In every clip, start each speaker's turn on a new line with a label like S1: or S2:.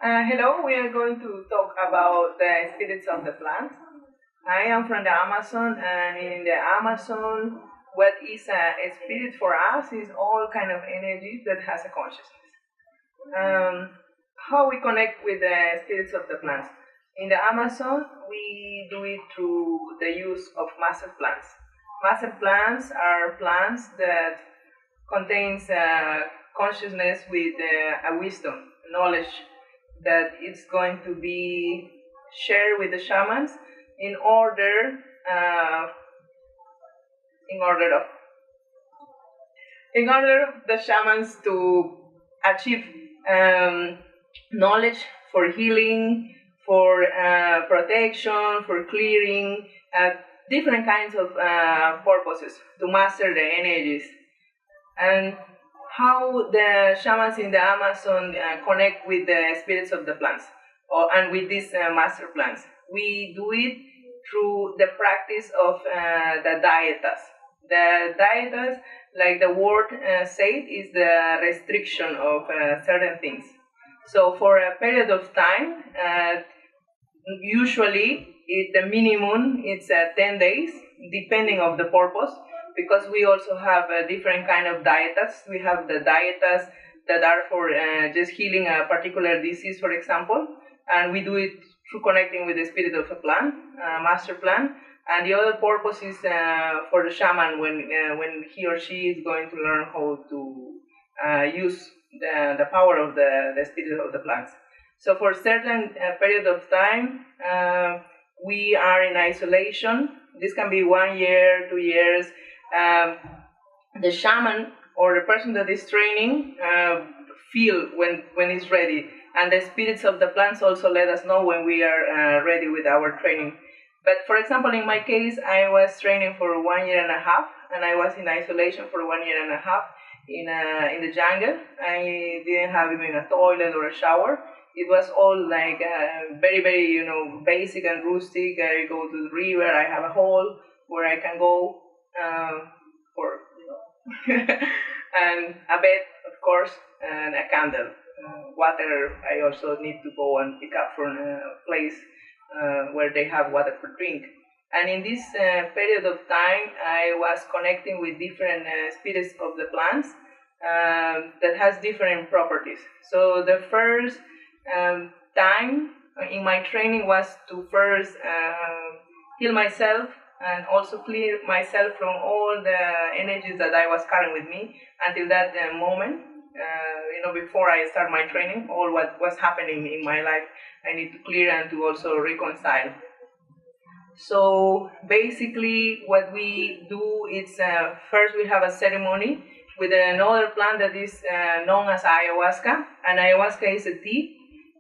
S1: Hello, we are going to talk about the spirits of the plants. I am from the Amazon, and in the Amazon, what is a spirit for us is all kind of energy that has a consciousness. Um, how we connect with the spirits of the plants? In the Amazon, we do it through the use of master plants. Master plants are plants that contains consciousness with a wisdom, knowledge that it's going to be shared with the shamans in order uh, in order of in order the shamans to achieve um, knowledge for healing, for protection, for clearing, different kinds of purposes to master the energies. And how the shamans in the Amazon connect with the spirits of the plants and with these master plants. We do it through the practice of the dietas. The dietas, like the word said, is the restriction of certain things. So for a period of time, usually the minimum it's 10 days, depending of the purpose, because we also have different kind of dietas. We have the dietas that are for just healing a particular disease, for example, and we do it through connecting with the spirit of a plant, master plant. And the other purpose is for the shaman when he or she is going to learn how to use the power of the spirit of the plants. So for certain period of time, we are in isolation. This can be 1 year, 2 years. Um, the shaman or the person that is training feel when it's ready, and the spirits of the plants also let us know when we are ready with our training. But for example, in my case, I was training for 1 year and a half, and I was in isolation for 1 year and a half in the jungle. I didn't have even a toilet or a shower. It was all like very very basic and rustic. I go to the river. I have a hole where I can go for and a bed, of course, and a candle. Water. I also need to go and pick up from a place where they have water for drink. And in this period of time, I was connecting with different spirits of the plants that has different properties. So the first time in my training was to first heal myself and also clear myself from all the energies that I was carrying with me until that moment. Before I start my training, all what was happening in my life, I need to clear and to also reconcile. So basically, what we do is first we have a ceremony with another plant that is known as ayahuasca. And ayahuasca is a tea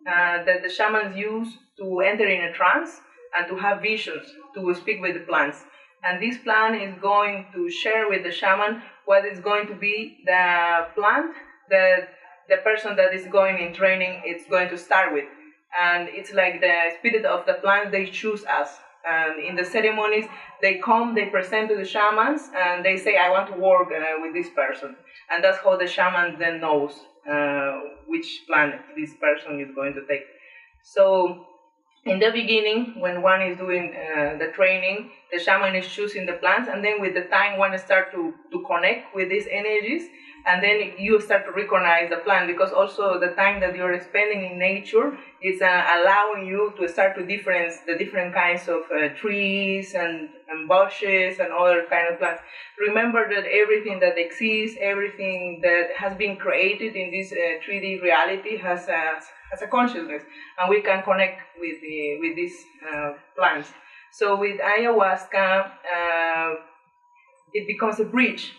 S1: that the shamans use to enter in a trance and to have visions, to speak with the plants. And this plant is going to share with the shaman what is going to be the plant that the person that is going in training is going to start with. And it's like the spirit of the plant, they choose us. And in the ceremonies, they come, they present to the shamans, and they say, I want to work with this person. And that's how the shaman then knows which plant this person is going to take. So in the beginning, when one is doing the training, the shaman is choosing the plants, and then with the time, one start to connect with these energies, and then you start to recognize the plant, because also the time that you're spending in nature is allowing you to start to difference the different kinds of trees and bushes and other kind of plants. Remember that everything that exists, everything that has been created in this 3D reality has a consciousness, and we can connect with these plants. So with ayahuasca, it becomes a bridge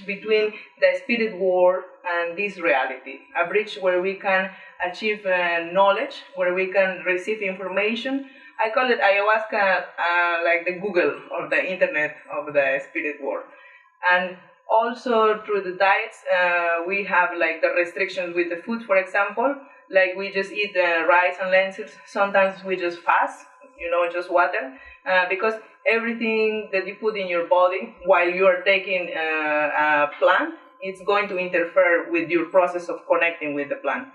S1: between the spirit world and this reality, a bridge where we can achieve knowledge, where we can receive information. I call it ayahuasca like the Google of the internet of the spirit world. And also through the diets, we have like the restrictions with the food, for example, like we just eat rice and lentils. Sometimes we just fast, just water, because everything that you put in your body while you are taking a plant, it's going to interfere with your process of connecting with the plant.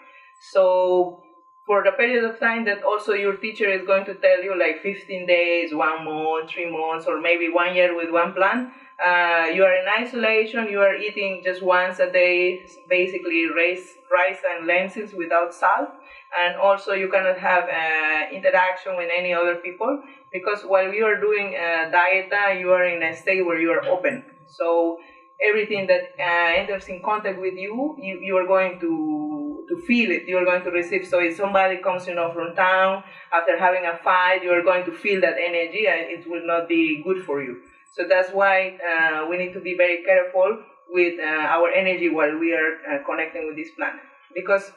S1: So for the period of time that also your teacher is going to tell you, like 15 days, 1 month, 3 months, or maybe 1 year with one plant, you are in isolation, you are eating just once a day, basically rice and lentils without salt, and also you cannot have interaction with any other people, because while you are doing dieta, you are in a state where you are open. So everything that enters in contact with you are going to feel it, you are going to receive. So if somebody comes, from town after having a fight, you are going to feel that energy, and it will not be good for you. So that's why we need to be very careful with our energy while we are connecting with this planet, because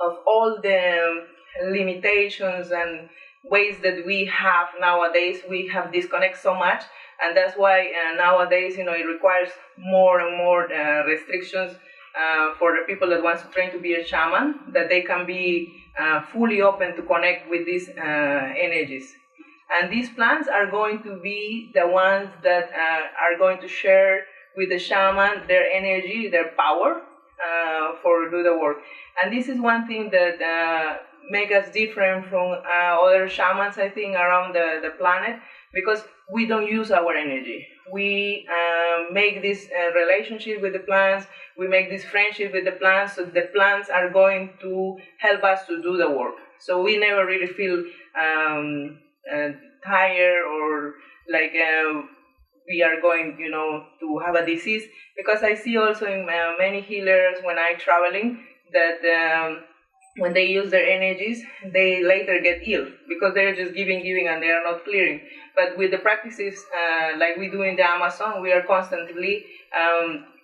S1: of all the limitations and ways that we have nowadays, we have disconnected so much, and that's why nowadays, it requires more and more restrictions for the people that want to train to be a shaman, that they can be fully open to connect with these energies. And these plants are going to be the ones that are going to share with the shaman their energy, their power for do the work. And this is one thing that make us different from other shamans, I think, around the planet, because we don't use our energy. We make this relationship with the plants, we make this friendship with the plants, so the plants are going to help us to do the work. So we never really feel tired or like we are going, to have a disease, because I see also in many healers when I'm traveling that when they use their energies, they later get ill because they're just giving, and they are not clearing. But with the practices like we do in the Amazon, we are constantly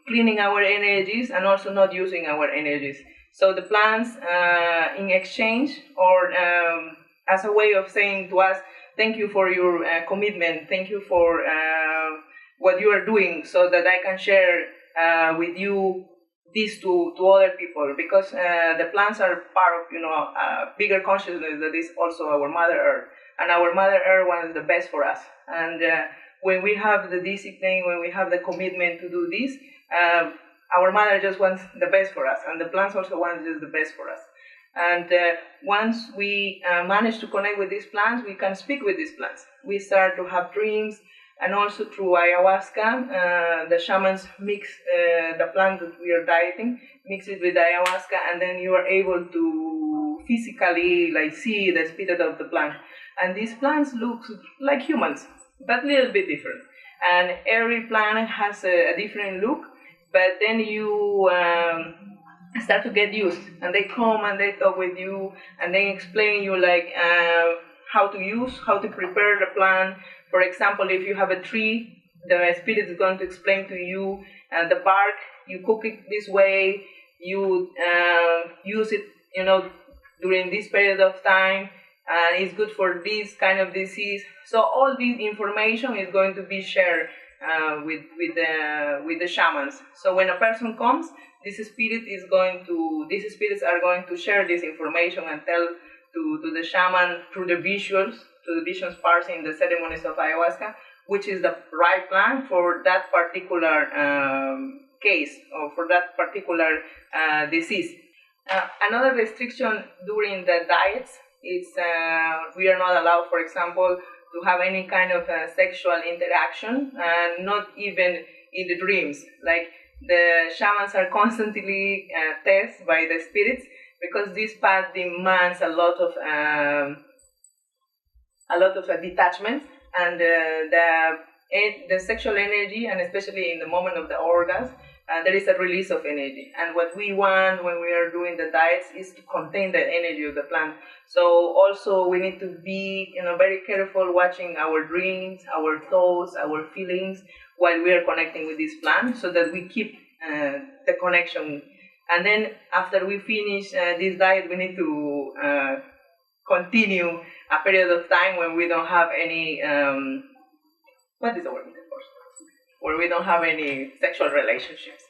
S1: cleaning our energies and also not using our energies. So the plants, in exchange or as a way of saying to us, thank you for your commitment, thank you for what you are doing, so that I can share with you this to other people, because the plants are part of a bigger consciousness that is also our Mother Earth, and our Mother Earth wants the best for us. And when we have the discipline, when we have the commitment to do this, our Mother just wants the best for us, and the plants also want just the best for us. And once we manage to connect with these plants, we can speak with these plants. We start to have dreams, and also through ayahuasca, the shamans mix the plant that we are dieting, mix it with ayahuasca, and then you are able to physically see the spirit of the plant. And these plants look like humans, but a little bit different. And every plant has a different look, but then you start to get used, and they come and they talk with you, and they explain you how to use, how to prepare the plant. For example, if you have a tree, the spirit is going to explain to you the bark, you cook it this way, you use it, during this period of time, and it's good for this kind of disease. So all this information is going to be shared with the shamans. So when a person comes, these spirits are going to share this information and tell to the shaman through the visuals, to the visions parts in the ceremonies of ayahuasca, which is the right plant for that particular case or for that particular disease. Another restriction during the diets is we are not allowed, for example, to have any kind of sexual interaction, and not even in the dreams. Like the shamans are constantly tested by the spirits, because this path demands a lot of detachment, and the sexual energy, and especially in the moment of the orgasm, there is a release of energy. And what we want when we are doing the diets is to contain the energy of the plant. So also we need to be very careful watching our dreams, our thoughts, our feelings while we are connecting with this plant, so that we keep the connection. And then after we finish this diet, we need to continue a period of time when we don't have any what is the word? Where we don't have any sexual relationships.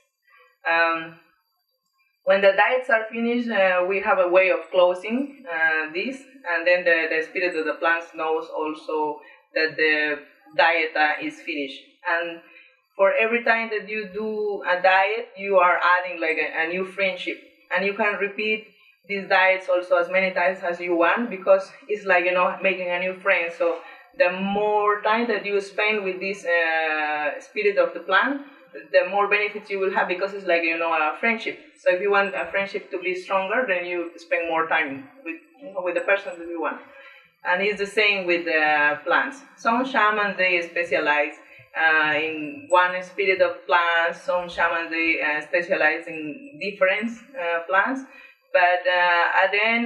S1: When the diets are finished, we have a way of closing this, and then the spirit of the plants knows also that the diet is finished. And for every time that you do a diet, you are adding a new friendship, and you can repeat these diets also as many times as you want, because it's like, making a new friend. So the more time that you spend with this spirit of the plant, the more benefits you will have, because it's like, a friendship. So if you want a friendship to be stronger, then you spend more time with the person that you want. And it's the same with the plants. Some shamans, they specialize in one spirit of plants. Some shamans, they specialize in different plants. But at the end,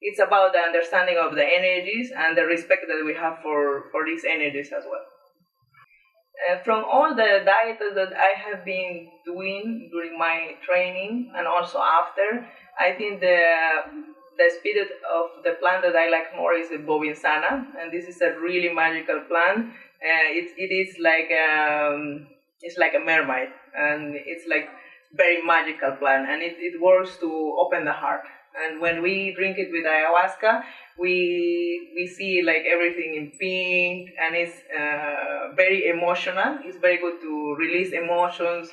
S1: it's about the understanding of the energies and the respect that we have for these energies as well. From all the diets that I have been doing during my training and also after, I think the spirit of the plant that I like more is the bovinsana, and this is a really magical plant. It is like it's like a mermaid, and it's like very magical plant, and it works to open the heart. And when we drink it with ayahuasca, we see like everything in pink, and it's very emotional. It's very good to release emotions,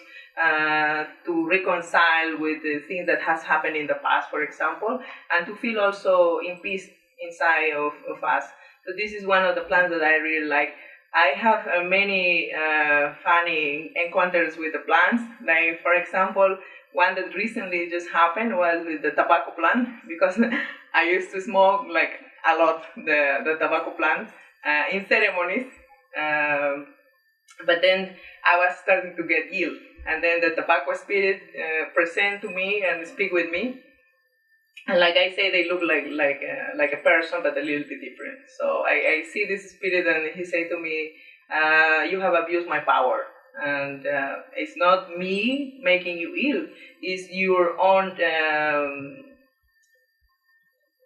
S1: to reconcile with the things that has happened in the past, for example, and to feel also in peace inside of us. So this is one of the plants that I really like. I have many funny encounters with the plants. Like, for example, one that recently just happened was with the tobacco plant, because I used to smoke like a lot the tobacco plant in ceremonies. But then I was starting to get ill, and then the tobacco spirit present to me and speak with me. And like I say, they look like a person, but a little bit different. So I see this spirit, and he said to me, "You have abused my power, and it's not me making you ill; it's your own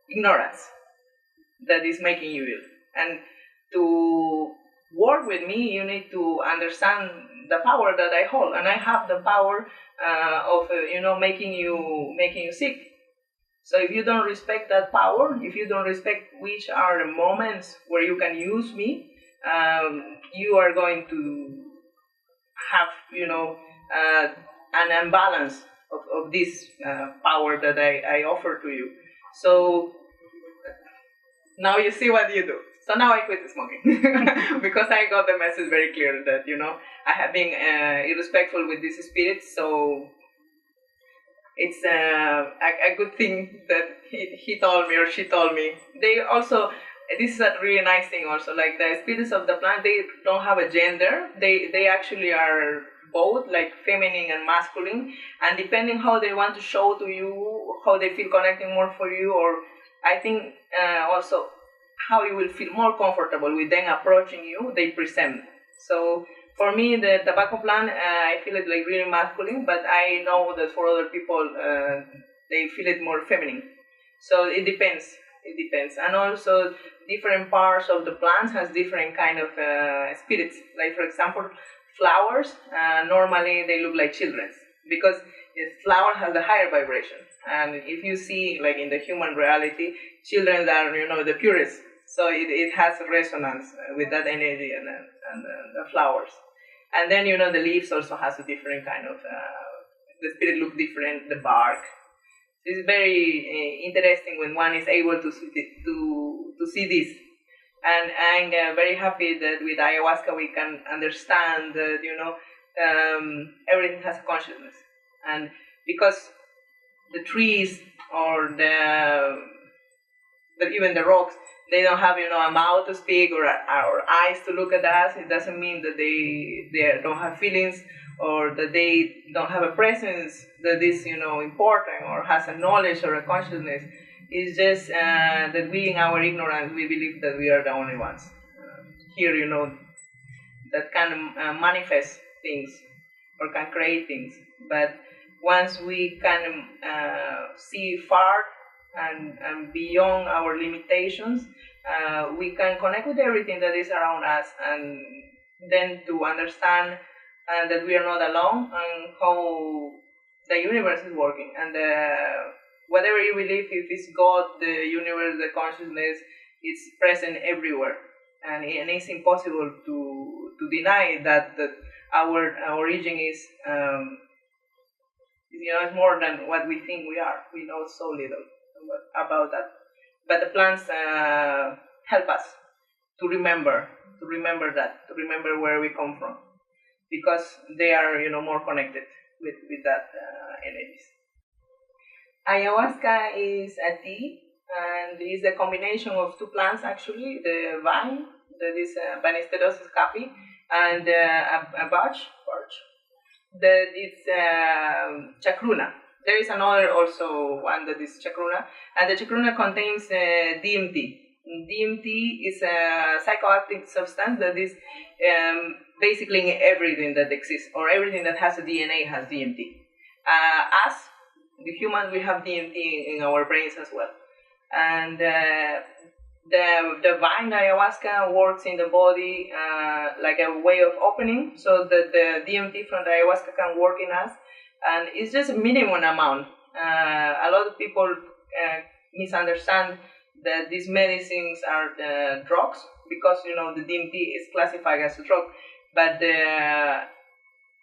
S1: ignorance that is making you ill. And to work with me, you need to understand the power that I hold, and I have the power of making you sick. So if you don't respect that power, if you don't respect which are the moments where you can use me, you are going to have an imbalance of this power that I offer to you. So now you see what you do. So now I quit smoking because I got the message very clear that I have been irrespectful with this spirit. So it's a good thing that he told me or she told me. They also, this is a really nice thing also, like the spirits of the plant, they don't have a gender. They actually are both, like feminine and masculine, and depending how they want to show to you, how they feel connecting more for you, or I think also how you will feel more comfortable with them approaching you, they present. So for me, the tobacco plant, I feel it like really masculine, but I know that for other people, they feel it more feminine. So it depends. It depends. And also, different parts of the plants has different kind of spirits. Like, for example, flowers, normally they look like children, because the flower has a higher vibration. And if you see, like in the human reality, children are, the purest. So it has resonance with that energy and the flowers. And then, the leaves also has a different kind of, the spirit look different, the bark. It's very interesting when one is able to see this. And I'm very happy that with ayahuasca we can understand that, everything has consciousness. And because the trees or even the rocks, they don't have, a mouth to speak or eyes to look at us. It doesn't mean that they don't have feelings or that they don't have a presence that is, important or has a knowledge or a consciousness. It's just that we, in our ignorance, we believe that we are the only ones. Here, that can manifest things or can create things. But once we can see far and beyond our limitations, we can connect with everything that is around us, and then to understand that we are not alone and how the universe is working. And whatever you believe, if it's God, the universe, the consciousness, it's present everywhere. And it's impossible to deny that our origin is, it's more than what we think we are. We know so little. about that. But the plants help us to remember, to remember where we come from, because they are, more connected with that energies. Ayahuasca is a tea, and is a combination of two plants actually: the vine, that is Banisterosis capi, and a birch that is chacruna. There is another also one that is chacruna, and the chacruna contains DMT. DMT is a psychoactive substance that is basically in everything that exists, or everything that has a DNA has DMT. Us, the humans, we have DMT in our brains as well. And the vine ayahuasca works in the body like a way of opening, so that the DMT from the ayahuasca can work in us, and it's just a minimum amount. A lot of people misunderstand that these medicines are drugs, because the DMT is classified as a drug, but the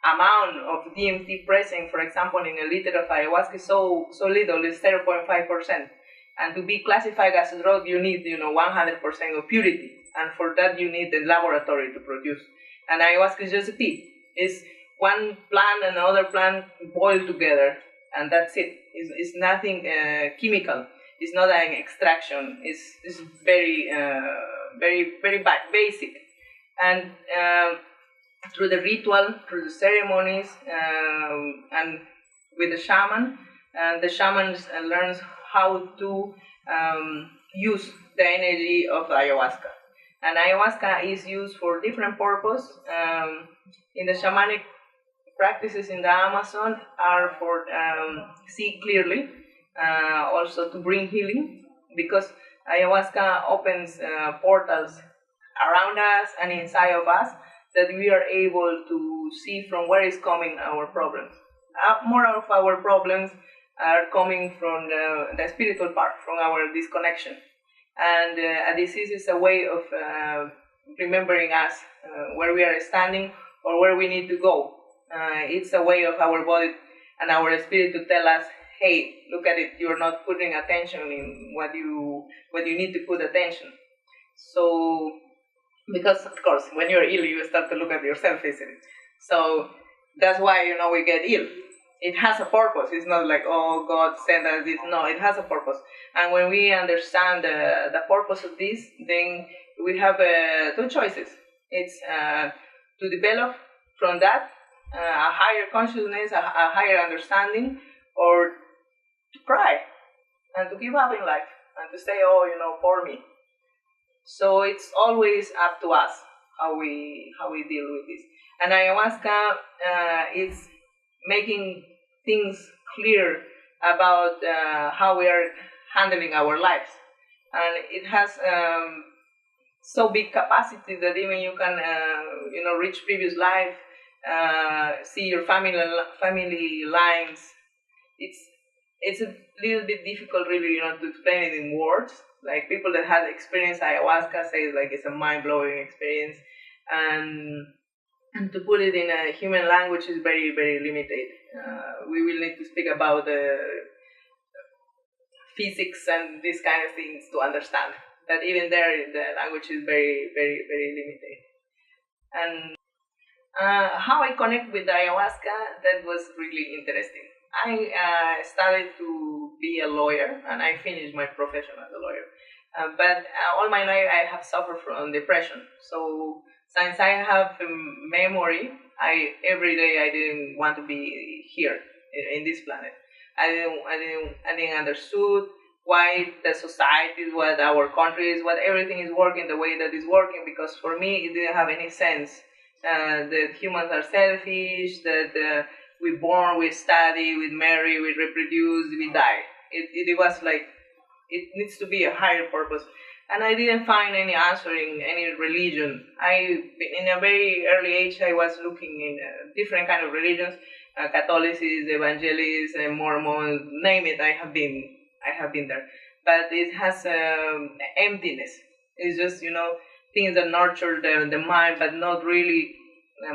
S1: amount of DMT present, for example, in a liter of ayahuasca is so little, it's 0.5%. And to be classified as a drug, you need 100% of purity, and for that you need the laboratory to produce. And ayahuasca is just a tea. It's one plant and another plant boiled together, and that's it. It's nothing chemical. It's not an extraction. It's very very basic. And through the ritual, through the ceremonies, and with the shaman, and the shaman learns how to use the energy of ayahuasca. And ayahuasca is used for different purposes. In the shamanic practices in the Amazon are for see clearly, also to bring healing, because ayahuasca opens portals around us and inside of us, that we are able to see from where is coming our problems. More of our problems are coming from the spiritual part, from our disconnection. And a disease is a way of remembering us where we are standing or where we need to go. It's a way of our body and our spirit to tell us, hey, look at it, you're not putting attention in what you need to put attention. So, because of course, when you're ill, you start to look at yourself, isn't it? So that's why, we get ill. It has a purpose. It's not like, oh, God sent us this. No, it has a purpose. And when we understand the purpose of this, then we have two choices. It's to develop from that a higher consciousness, a higher understanding, or to cry and to give up in life and to say, oh, for me. So it's always up to us how we deal with this. And ayahuasca is making things clear about how we are handling our lives, and it has so big capacity that even you can reach previous life, see your family lines. It's a little bit difficult, really, to explain it in words. Like, people that have experienced ayahuasca say it's a mind-blowing experience, and to put it in a human language is very, very limited. We will need to speak about physics and these kind of things to understand. But even there, the language is very, very, very limited. And how I connect with ayahuasca, that was really interesting. I started to be a lawyer, and I finished my profession as a lawyer. But all my life I have suffered from depression. So since I have memory, every day I didn't want to be here in this planet. I didn't understood why the society, what our country is, what everything is working the way that it's working. Because for me, it didn't have any sense that humans are selfish, that we born, we study, we marry, we reproduce, we die. It was like, it needs to be a higher purpose. And I didn't find any answer in any religion. In a very early age, I was looking in different kind of religions, Catholicism, Evangelism, Mormon, name it. I have been there. But it has emptiness. It's just, things that nurture the mind, but not really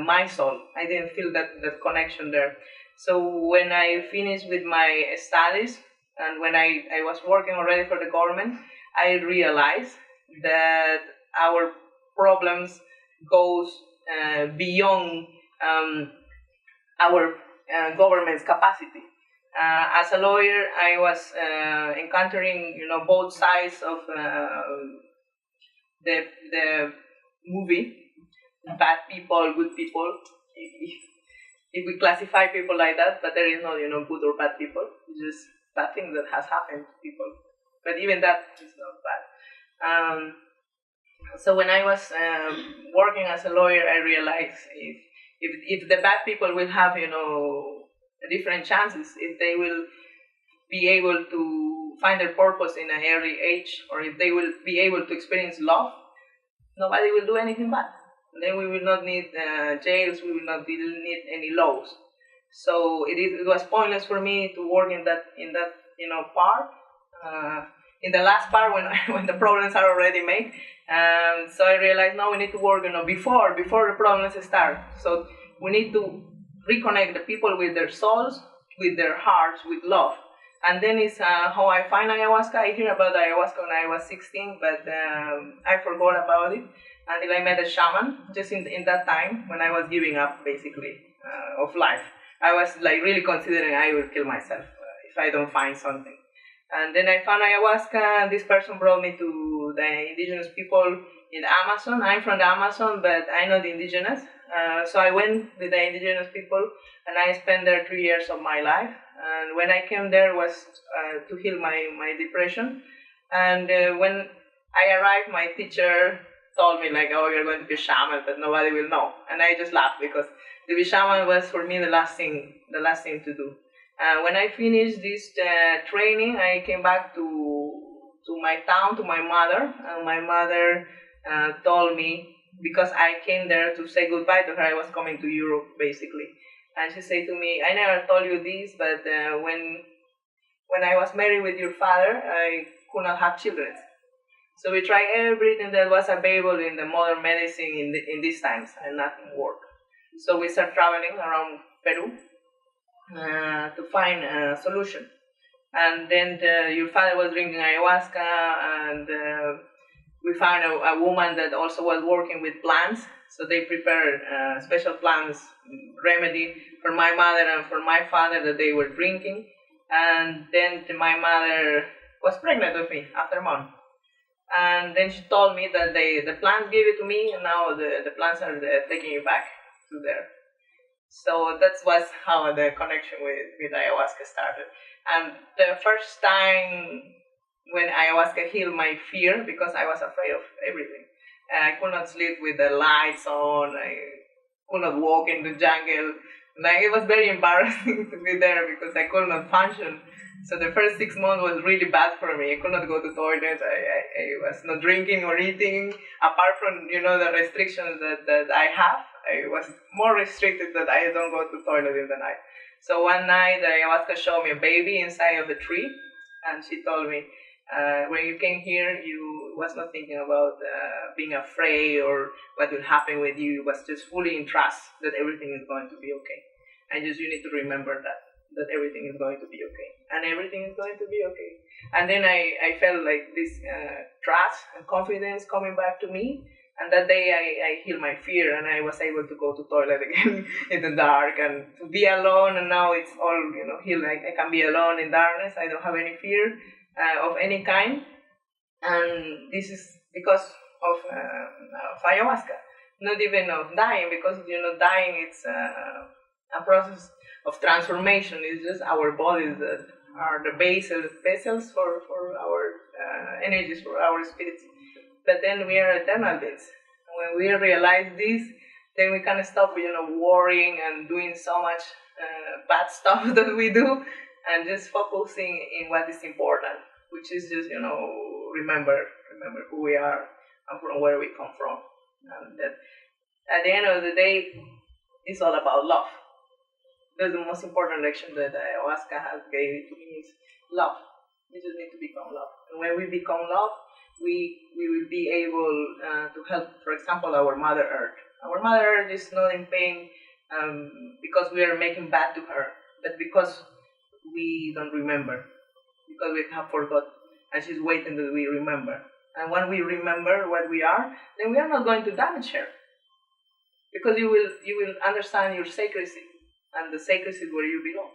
S1: my soul. I didn't feel that connection there. So when I finished with my studies, And when I was working already for the government, I realized that our problems goes beyond our government's capacity. As a lawyer, I was encountering, both sides of the movie, bad people, good people. If we classify people like that, but there is no, good or bad people. It's just bad things that has happened to people. But even that is not bad. So when I was working as a lawyer, I realized if the bad people will have, different chances, if they will be able to find their purpose in an early age, or if they will be able to experience love, nobody will do anything bad. Then we will not need jails, we will not need any laws. So it was pointless for me to work in that part. In the last part, when the problems are already made, so I realized now we need to work before the problems start. So we need to reconnect the people with their souls, with their hearts, with love. And then it's how I find ayahuasca. I hear about ayahuasca when I was 16, but I forgot about it until I met a shaman just in that time when I was giving up basically of life. I was like really considering I will kill myself if I don't find something. And then I found ayahuasca, and this person brought me to the indigenous people in Amazon. I'm from the Amazon, but I'm not indigenous. So I went with the indigenous people, and I spent there 3 years of my life. And when I came there was to heal my depression. And when I arrived, my teacher told me like, "Oh, you're going to be a shaman, but nobody will know." And I just laughed because to be shaman was for me the last thing to do. When I finished this training, I came back to my town, to my mother. And my mother told me, because I came there to say goodbye to her, I was coming to Europe basically. And she said to me, "I never told you this, but when I was married with your father, I could not have children. So we tried everything that was available in the modern medicine in these times, and nothing worked. So we started traveling around Peru to find a solution. And then your father was drinking ayahuasca, and we found a woman that also was working with plants. So they prepared special plants remedy for my mother and for my father that they were drinking. And then my mother was pregnant with me after a month. And then she told me that the plants gave it to me, and now the plants are taking it back to there. So that was how the connection with ayahuasca started. And the first time when ayahuasca healed my fear, because I was afraid of everything. I could not sleep with the lights on. I could not walk in the jungle. Like, it was very embarrassing to be there because I could not function. So the first 6 months was really bad for me. I could not go to toilet. I was not drinking or eating. Apart from, the restrictions that I have, I was more restricted that I don't go to toilet in the night. So one night, the ayahuasca showed me a baby inside of a tree. And she told me, when you came here, you was not thinking about being afraid or what will happen with you. You was just fully in trust that everything is going to be okay. And just you need to remember that everything is going to be okay. And everything is going to be okay. And then I felt like this trust and confidence coming back to me. And that day I healed my fear, and I was able to go to toilet again in the dark and to be alone. And now it's all healed. I can be alone in darkness. I don't have any fear of any kind. And this is because of ayahuasca. Not even of dying, because dying it's a process of transformation. It's just our bodies that are the vessels for our energies, for our spirits. But then we are eternal beings. When we realize this, then we can stop, worrying and doing so much bad stuff that we do, and just focusing in what is important, which is just, remember who we are and from where we come from. And that at the end of the day, it's all about love. That's the most important lection that ayahuasca has gave to me is love. We just need to become love. And when we become love, we will be able to help, for example, our Mother Earth. Our Mother Earth is not in pain because we are making bad to her, but because we don't remember. because we have forgot, and she's waiting that we remember. And when we remember what we are, then we are not going to damage her, because you will understand your sacredcy, and the sacredcy is where you belong.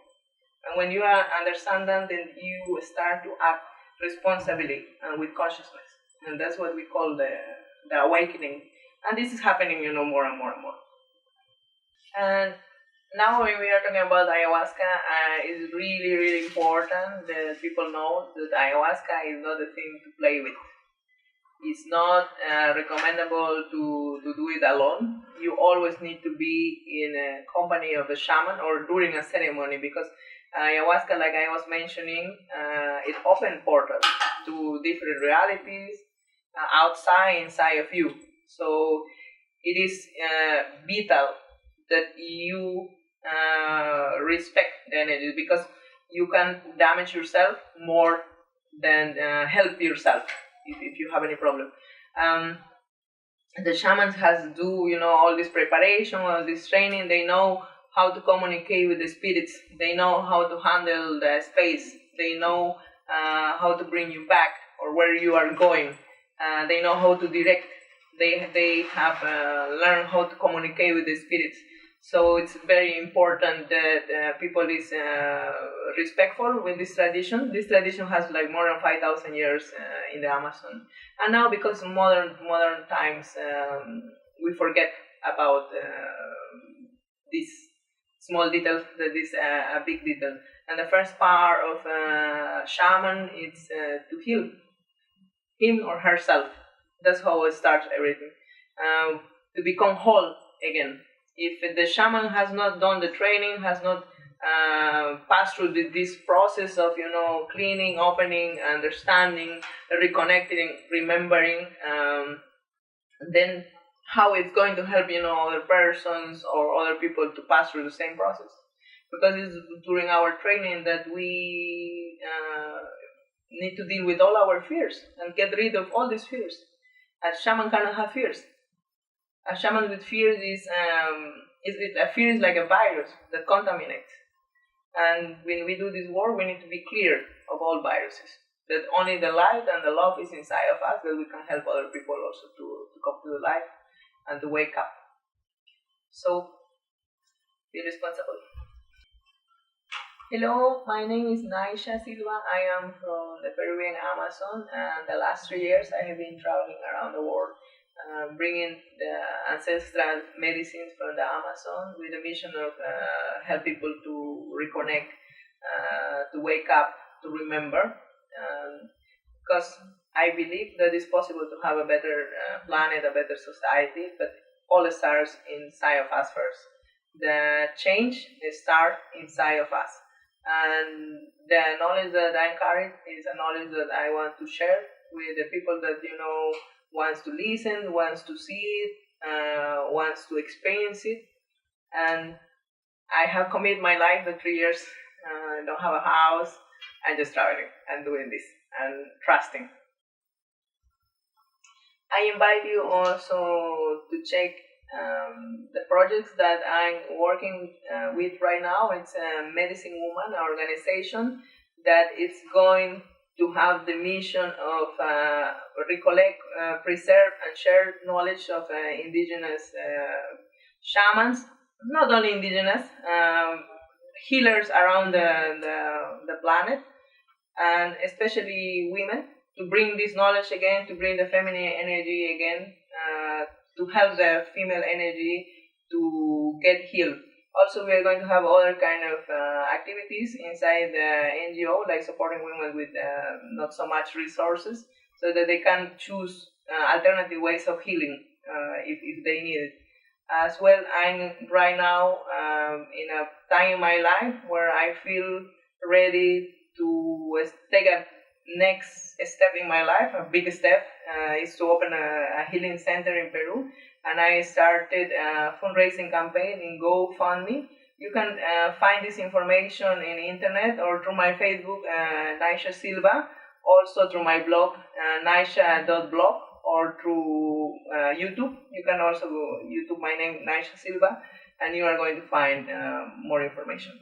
S1: And when you understand that, then you start to act responsibly and with consciousness, and that's what we call the awakening. And this is happening, more and more and more. And now when we are talking about ayahuasca, it's really, really important that people know that ayahuasca is not a thing to play with. It's not recommendable to do it alone. You always need to be in a company of a shaman or during a ceremony, because ayahuasca, like I was mentioning, it opens portals to different realities outside, inside of you. So it is vital that you respect the energy, because you can damage yourself more than help yourself if you have any problem. The shamans has to do, all this preparation, all this training. They know how to communicate with the spirits. They know how to handle the space. They know how to bring you back or where you are going. They know how to direct. They have learned how to communicate with the spirits. So it's very important that people is respectful with this tradition. This tradition has like more than 5,000 years in the Amazon. And now, because modern times, we forget about this small detail, that is a big detail. And the first part of shaman is to heal him or herself. That's how it starts everything. To become whole again. If the shaman has not done the training, has not passed through this process of cleaning, opening, understanding, reconnecting, remembering, then how it's going to help other persons or other people to pass through the same process? Because it's during our training that we need to deal with all our fears and get rid of all these fears. A shaman cannot have fears. A shaman with fears a fear is like a virus that contaminates. And when we do this work, we need to be clear of all viruses. That only the light and the love is inside of us, that we can help other people also to come to the light and to wake up. So, be responsible. Hello, my name is Naysha Silva. I am from the Peruvian Amazon, and the last 3 years I have been traveling around the world, bringing the ancestral medicines from the Amazon with the mission of help people to reconnect, to wake up, to remember, because I believe that it's possible to have a better planet, a better society, but all starts inside of us first. The change starts inside of us, and the knowledge that I carry is a knowledge that I want to share with the people that wants to listen, wants to see it, wants to experience it. And I have committed my life for 3 years. I don't have a house. I'm just traveling and doing this and trusting. I invite you also to check the projects that I'm working with right now. It's a Medicine Woman organization that is going to have the mission of recollect, preserve, and share knowledge of indigenous shamans, not only indigenous, healers around the planet, and especially women, to bring this knowledge again, to bring the feminine energy again, to help the female energy to get healed. Also, we are going to have other kind of activities inside the NGO, like supporting women with not so much resources, so that they can choose alternative ways of healing if they need it. As well, I'm right now in a time in my life where I feel ready to take a next step in my life. A big step is to open a healing center in Peru. And I started a fundraising campaign in GoFundMe. You can find this information in the internet or through my Facebook, Naysha Silva, also through my blog, naysha.blog, or through YouTube. You can also go YouTube, my name, Naysha Silva, and you are going to find more information.